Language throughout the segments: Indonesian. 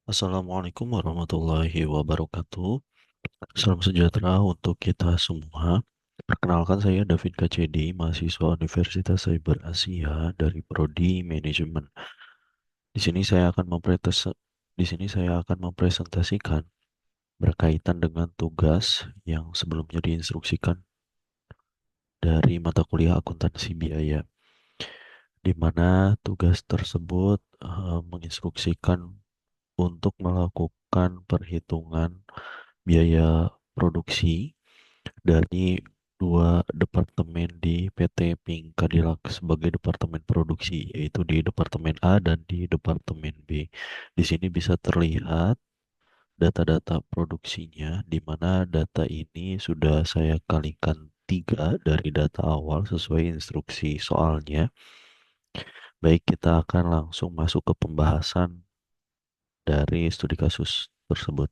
Assalamualaikum warahmatullahi wabarakatuh. Salam sejahtera untuk kita semua. Perkenalkan saya David KCD, mahasiswa Universitas Cyber Asia dari Prodi Manajemen. Di sini saya akan mempresentasikan berkaitan dengan tugas yang sebelumnya diinstruksikan dari mata kuliah akuntansi biaya, di mana tugas tersebut menginstruksikan untuk melakukan perhitungan biaya produksi dari dua departemen di PT Pink Cadillac sebagai departemen produksi, yaitu di Departemen A dan di Departemen B. Di sini bisa terlihat data-data produksinya, di mana data ini sudah saya kalikan 3 dari data awal sesuai instruksi soalnya. Baik, kita akan langsung masuk ke pembahasan dari studi kasus tersebut.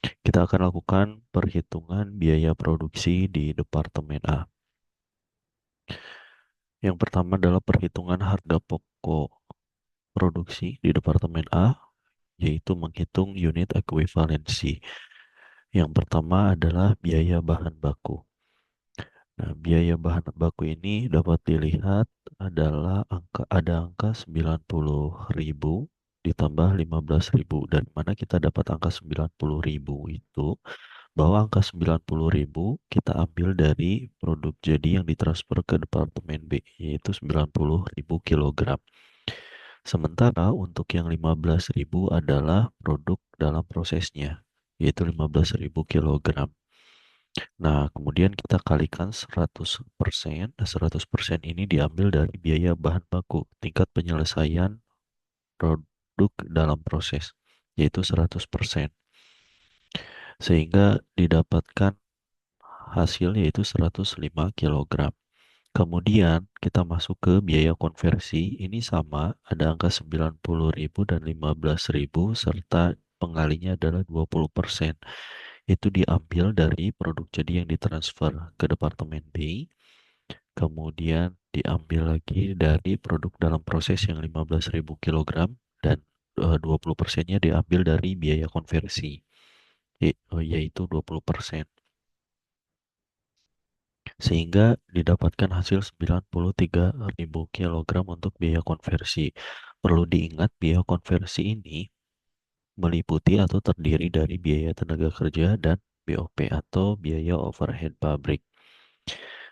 Kita akan lakukan perhitungan biaya produksi di Departemen A. Yang pertama adalah perhitungan harga pokok produksi di Departemen A, yaitu menghitung unit ekuivalensi. Yang pertama adalah biaya bahan baku. Nah, biaya bahan baku ini dapat dilihat adalah ada angka 90.000 ditambah 15.000. Dari mana kita dapat angka 90.000 itu? Bahwa angka 90.000 kita ambil dari produk jadi yang ditransfer ke Departemen B, yaitu 90.000 kilogram. Sementara untuk yang 15.000 adalah produk dalam prosesnya, yaitu 15.000 kilogram. Nah, kemudian kita kalikan 100%. Nah, 100% ini diambil dari biaya bahan baku, tingkat penyelesaian produk dalam proses, yaitu 100%. Sehingga didapatkan hasil yaitu 105 kilogram. Kemudian kita masuk ke biaya konversi. Ini sama, ada angka 90.000 dan 15.000 serta pengalinya adalah 20%. Itu diambil dari produk jadi yang ditransfer ke Departemen B. Kemudian diambil lagi dari produk dalam proses yang 15.000 kilogram dan 20%-nya diambil dari biaya konversi, yaitu 20%. Sehingga didapatkan hasil 93.000 kilogram untuk biaya konversi. Perlu diingat biaya konversi ini meliputi atau terdiri dari biaya tenaga kerja dan BOP atau biaya overhead pabrik.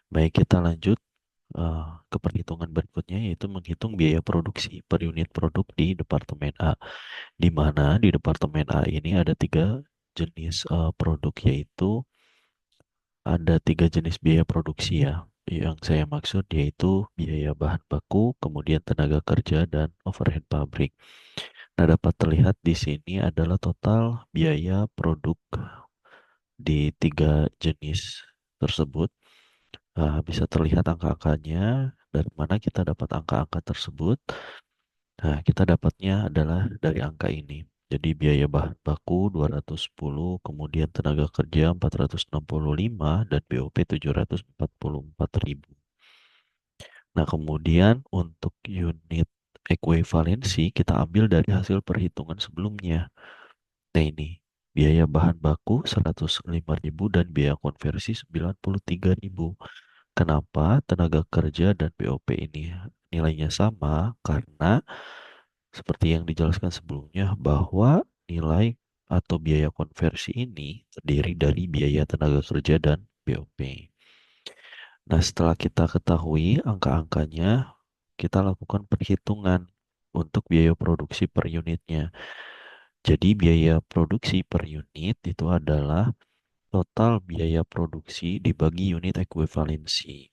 Baik, kita lanjut ke perhitungan berikutnya, yaitu menghitung biaya produksi per unit produk di Departemen A. Di mana di Departemen A ini ada 3 jenis produk, yaitu ada 3 jenis biaya produksi ya. Yang saya maksud yaitu biaya bahan baku, kemudian tenaga kerja, dan overhead pabrik. Nah, dapat terlihat di sini adalah total biaya produk di 3 jenis tersebut. Bisa terlihat angka-angkanya, dari mana kita dapat angka-angka tersebut. Nah, kita dapatnya adalah dari angka ini. Jadi biaya bahan baku 210, kemudian tenaga kerja 465, dan BOP 744.000. Nah, kemudian untuk unit ekuivalensi kita ambil dari hasil perhitungan sebelumnya. Nah, ini biaya bahan baku 105.000 dan biaya konversi 93.000. Kenapa tenaga kerja dan BOP ini nilainya sama? Karena seperti yang dijelaskan sebelumnya bahwa nilai atau biaya konversi ini terdiri dari biaya tenaga kerja dan BOP. Nah, setelah kita ketahui angka-angkanya, kita lakukan perhitungan untuk biaya produksi per unitnya. Jadi biaya produksi per unit itu adalah total biaya produksi dibagi unit ekuivalensi.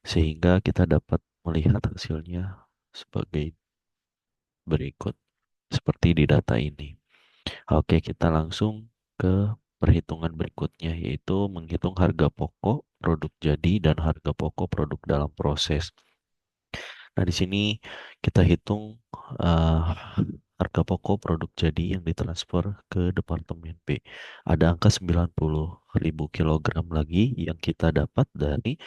Sehingga kita dapat melihat hasilnya sebagai berikut, seperti di data ini. Oke, kita langsung ke perhitungan berikutnya, yaitu menghitung harga pokok produk jadi dan harga pokok produk dalam proses. Nah, di sini kita hitung uh, harga pokok produk jadi yang ditransfer ke Departemen B. Ada angka 90.000 kilogram lagi yang kita dapat dari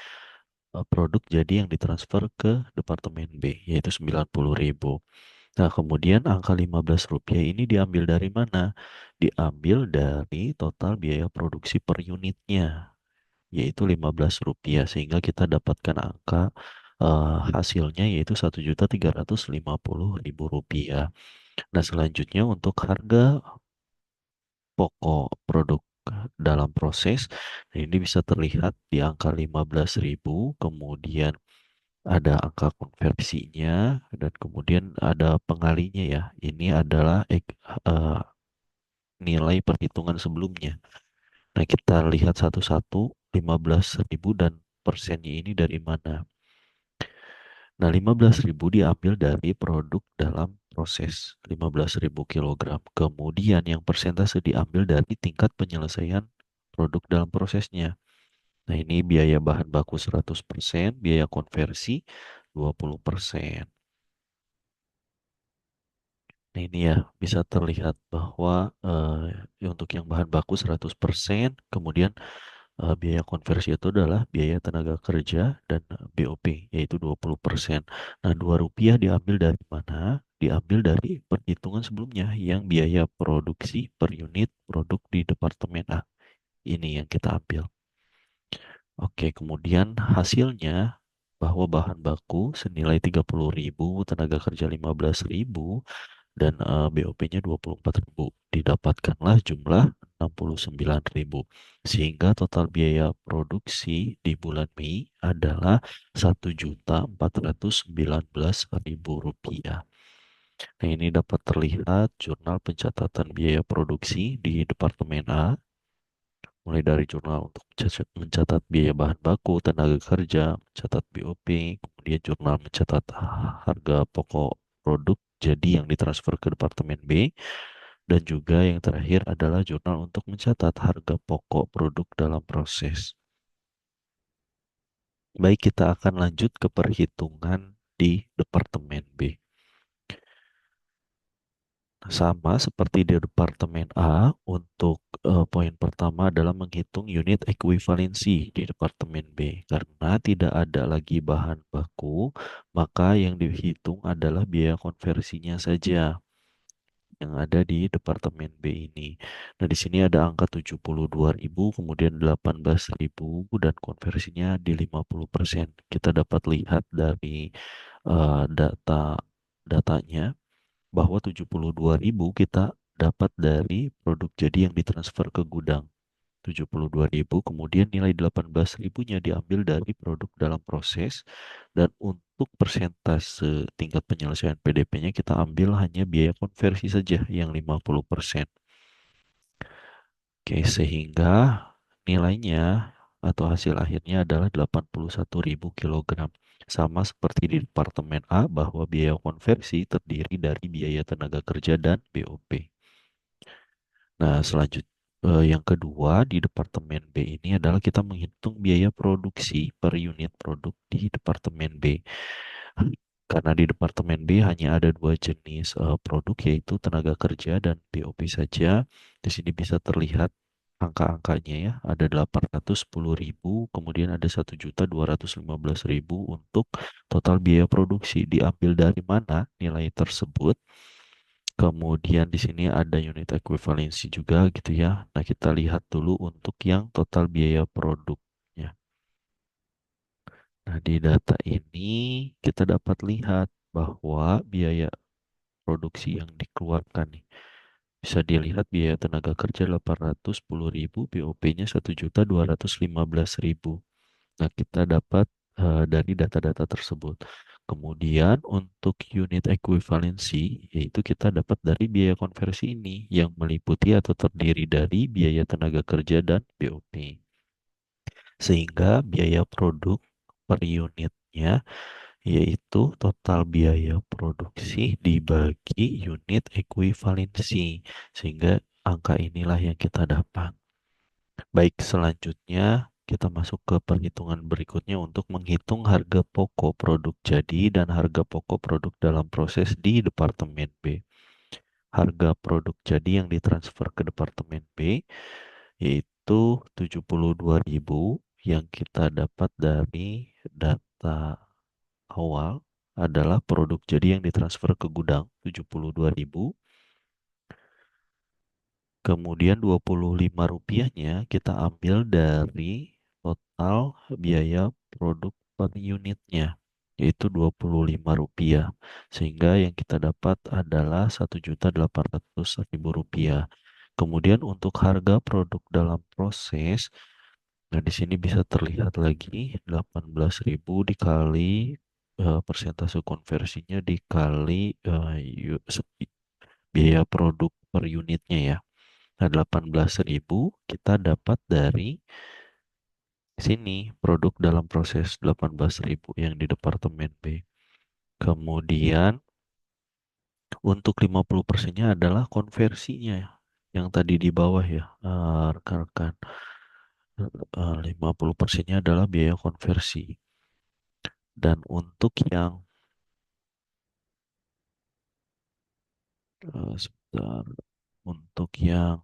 produk jadi yang ditransfer ke Departemen B, yaitu 90.000. Nah, kemudian angka Rp15 ini diambil dari mana? Diambil dari total biaya produksi per unitnya, yaitu Rp15, sehingga kita dapatkan angka hasilnya yaitu Rp1.350.000. Nah, selanjutnya untuk harga pokok produk dalam proses, nah ini bisa terlihat di angka 15.000, kemudian ada angka konversinya, dan kemudian ada pengalinya ya. Ini adalah eh, nilai perhitungan sebelumnya. Nah, kita lihat satu-satu 15.000 dan persennya ini dari mana. Nah, 15.000 diambil dari produk dalam proses 15.000 kilogram. Kemudian yang persentase diambil dari tingkat penyelesaian produk dalam prosesnya. Nah, ini biaya bahan baku 100%, biaya konversi 20%. Nah, ini ya bisa terlihat bahwa untuk yang bahan baku 100%, kemudian biaya konversi itu adalah biaya tenaga kerja dan BOP, yaitu 20%. Nah, Rp2 diambil dari mana? Diambil dari perhitungan sebelumnya yang biaya produksi per unit produk di Departemen A. Ini yang kita ambil. Oke, kemudian hasilnya bahwa bahan baku senilai 30.000, tenaga kerja 15.000, dan BOP-nya 24.000. Didapatkanlah jumlah 69.000. Sehingga total biaya produksi di bulan Mei adalah Rp1.419.000. Nah, ini dapat terlihat jurnal pencatatan biaya produksi di Departemen A, mulai dari jurnal untuk mencatat biaya bahan baku, tenaga kerja, mencatat BOP, kemudian jurnal mencatat harga pokok produk jadi yang ditransfer ke Departemen B, dan juga yang terakhir adalah jurnal untuk mencatat harga pokok produk dalam proses. Baik, kita akan lanjut ke perhitungan di Departemen B. Sama seperti di Departemen A, untuk poin pertama adalah menghitung unit ekuivalensi di Departemen B. Karena tidak ada lagi bahan baku, maka yang dihitung adalah biaya konversinya saja yang ada di Departemen B ini. Nah, di sini ada angka 72.000, kemudian 18.000, dan konversinya di 50%. Kita dapat lihat dari datanya bahwa 72.000 kita dapat dari produk jadi yang ditransfer ke gudang. 72.000, kemudian nilai 18.000-nya diambil dari produk dalam proses, dan untuk persentase tingkat penyelesaian PDP-nya kita ambil hanya biaya konversi saja yang 50%. Oke, sehingga nilainya atau hasil akhirnya adalah 81.000 kilogram. Sama seperti di Departemen A, bahwa biaya konversi terdiri dari biaya tenaga kerja dan BOP. Nah, selanjutnya yang kedua di Departemen B ini adalah kita menghitung biaya produksi per unit produk di Departemen B. Karena di Departemen B hanya ada dua jenis produk, yaitu tenaga kerja dan BOP saja. Di sini bisa terlihat angka-angkanya ya. Ada 810.000, kemudian ada 1.215.000 untuk total biaya produksi. Diambil dari mana nilai tersebut? Kemudian di sini ada unit ekuivalensi juga gitu ya. Nah, kita lihat dulu untuk yang total biaya produknya. Nah, di data ini kita dapat lihat bahwa biaya produksi yang dikeluarkan nih. Bisa dilihat biaya tenaga kerja 810.000, BOP-nya 1.215.000. Nah, kita dapat dari data-data tersebut. Kemudian untuk unit ekuivalensi, yaitu kita dapat dari biaya konversi ini yang meliputi atau terdiri dari biaya tenaga kerja dan BOP. Sehingga biaya produk per unitnya yaitu total biaya produksi dibagi unit ekuivalensi. Sehingga angka inilah yang kita dapat. Baik, selanjutnya kita masuk ke perhitungan berikutnya untuk menghitung harga pokok produk jadi dan harga pokok produk dalam proses di Departemen B. Harga produk jadi yang ditransfer ke Departemen B yaitu 72.000 yang kita dapat dari data awal. adalah produk jadi yang ditransfer ke gudang 72.000. Kemudian 25 rupiahnya kita ambil dari total biaya produk per unitnya, yaitu 25 rupiah. Sehingga yang kita dapat adalah 1.800.000 rupiah. Kemudian untuk harga produk dalam proses, nah di sini bisa terlihat lagi 18.000 dikali persentase konversinya dikali biaya produk per unitnya ya. Nah, 18.000 kita dapat dari sini produk dalam proses 18.000 yang di departemen B. Kemudian untuk 50%-nya adalah konversinya yang tadi di bawah ya, rekan-rekan. 50%-nya adalah biaya konversi. Dan untuk yang sebentar, untuk yang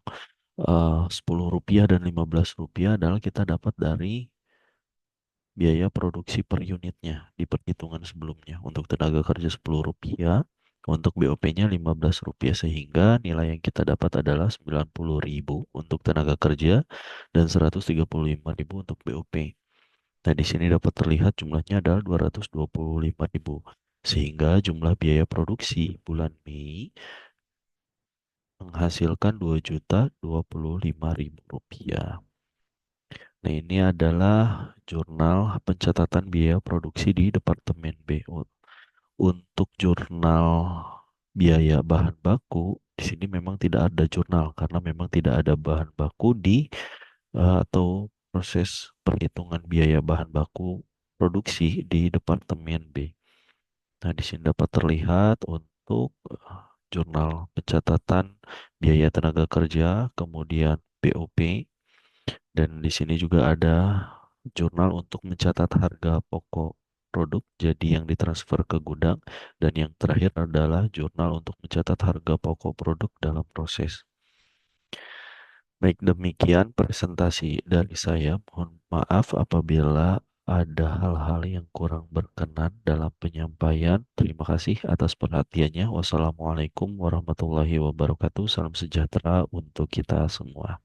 10 rupiah dan 15 rupiah adalah kita dapat dari biaya produksi per unitnya di perhitungan sebelumnya. Untuk tenaga kerja 10 rupiah, untuk BOP-nya 15 rupiah sehingga nilai yang kita dapat adalah 90.000 untuk tenaga kerja dan 135.000 untuk BOP. Nah, di sini dapat terlihat jumlahnya adalah 225.000 sehingga jumlah biaya produksi bulan Mei menghasilkan 2.025.000 rupiah. Nah, ini adalah jurnal pencatatan biaya produksi di Departemen B. Untuk jurnal biaya bahan baku, di sini memang tidak ada jurnal karena memang tidak ada bahan baku di atau proses perhitungan biaya bahan baku produksi di Departemen B. Nah, di sini dapat terlihat untuk jurnal pencatatan biaya tenaga kerja, kemudian BOP, dan di sini juga ada jurnal untuk mencatat harga pokok produk jadi yang ditransfer ke gudang, dan yang terakhir adalah jurnal untuk mencatat harga pokok produk dalam proses. Baik, demikian presentasi dari saya. Mohon maaf apabila ada hal-hal yang kurang berkenan dalam penyampaian. Terima kasih atas perhatiannya. Wassalamualaikum warahmatullahi wabarakatuh. Salam sejahtera untuk kita semua.